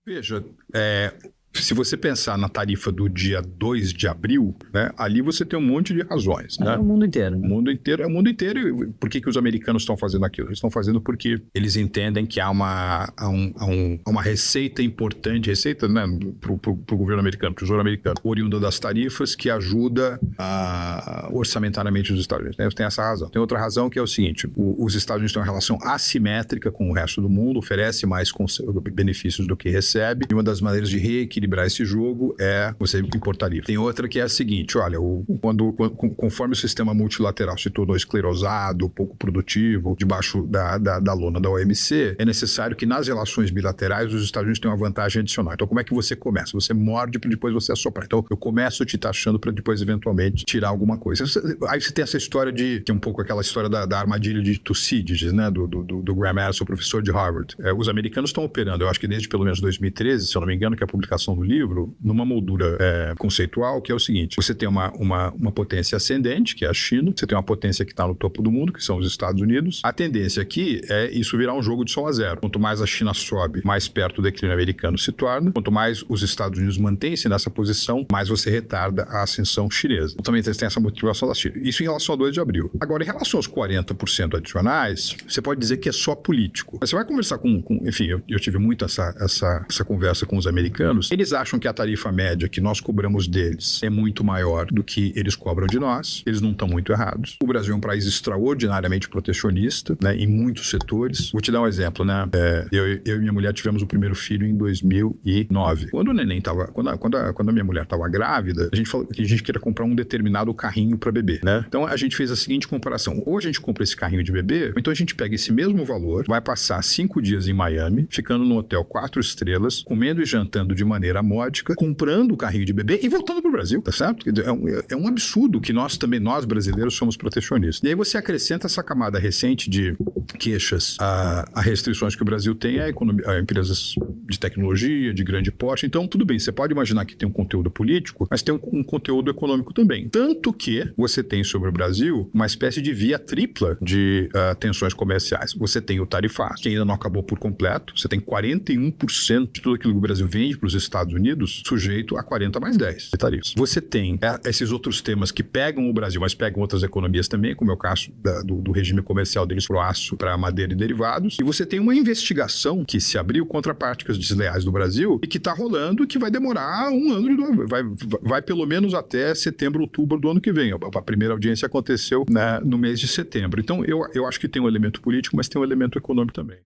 Veja, se você pensar na tarifa do dia 2 de abril, né, ali você tem um monte de razões. Né? É o mundo inteiro. O mundo inteiro. É o mundo inteiro. E por que os americanos estão fazendo aquilo? Eles estão fazendo porque eles entendem que há uma receita importante, receita, né, para o governo americano, para o tesouro americano, oriunda das tarifas, que ajuda orçamentariamente os Estados Unidos. Né? Tem essa razão. Tem outra razão que é o seguinte: os Estados Unidos têm uma relação assimétrica com o resto do mundo, oferece mais benefícios do que recebe, e uma das maneiras de reequilibrar esse jogo é você importar livre. Tem outra que é a seguinte: olha, conforme o sistema multilateral se tornou esclerosado, pouco produtivo, debaixo da lona da OMC, é necessário que nas relações bilaterais os Estados Unidos tenham uma vantagem adicional. Então, como é que você começa? Você morde para depois você assoprar. Então, eu começo te taxando para depois, eventualmente, tirar alguma coisa. Aí você tem essa história que é um pouco aquela história da armadilha de Tucídides, né? Do Graham Allison, professor de Harvard. Os americanos estão operando, eu acho que desde pelo menos 2013, se eu não me engano, que é a publicação do livro, numa moldura conceitual, que é o seguinte: você tem uma potência ascendente, que é a China, você tem uma potência que está no topo do mundo, que são os Estados Unidos. A tendência aqui é isso virar um jogo de soma zero. Quanto mais a China sobe, mais perto do declínio americano se torna. Quanto mais os Estados Unidos mantêm-se nessa posição, mais você retarda a ascensão chinesa. Então, também tem essa motivação da China. Isso em relação a 2 de abril. Agora, em relação aos 40% adicionais, você pode dizer que é só político. Mas você vai conversar enfim, eu tive muito essa conversa com os americanos. Eles acham que a tarifa média que nós cobramos deles é muito maior do que eles cobram de nós. Eles não estão muito errados. O Brasil é um país extraordinariamente protecionista, né, em muitos setores. Vou te dar um exemplo, né? Eu e minha mulher tivemos o primeiro filho em 2009. Quando o neném tava, quando a minha mulher estava grávida, a gente falou que a gente queria comprar um determinado carrinho para bebê, né? Então a gente fez a seguinte comparação: ou a gente compra esse carrinho de bebê, ou então a gente pega esse mesmo valor, vai passar 5 dias em Miami, ficando no hotel 4 estrelas, comendo e jantando de maneira módica, comprando o carrinho de bebê e voltando pro Brasil, tá certo? É um absurdo que nós brasileiros somos protecionistas. E aí você acrescenta essa camada recente de queixas a restrições que o Brasil tem a empresas de tecnologia, de grande porte. Então, tudo bem, você pode imaginar que tem um conteúdo político, mas tem um conteúdo econômico também. Tanto que você tem sobre o Brasil uma espécie de via tripla de tensões comerciais. Você tem o tarifário, que ainda não acabou por completo. Você tem 41% de tudo aquilo que o Brasil vende para os Estados Unidos sujeito a 40 mais 10 de tarifas. Você tem esses outros temas que pegam o Brasil, mas pegam outras economias também, como é o caso do regime comercial deles para o aço, para a madeira e derivados. E você tem uma investigação que se abriu contra práticas desleais do Brasil e que está rolando e que vai demorar um ano, vai pelo menos até setembro, outubro do ano que vem. A primeira audiência aconteceu, né, no mês de setembro. Então, eu acho que tem um elemento político, mas tem um elemento econômico também.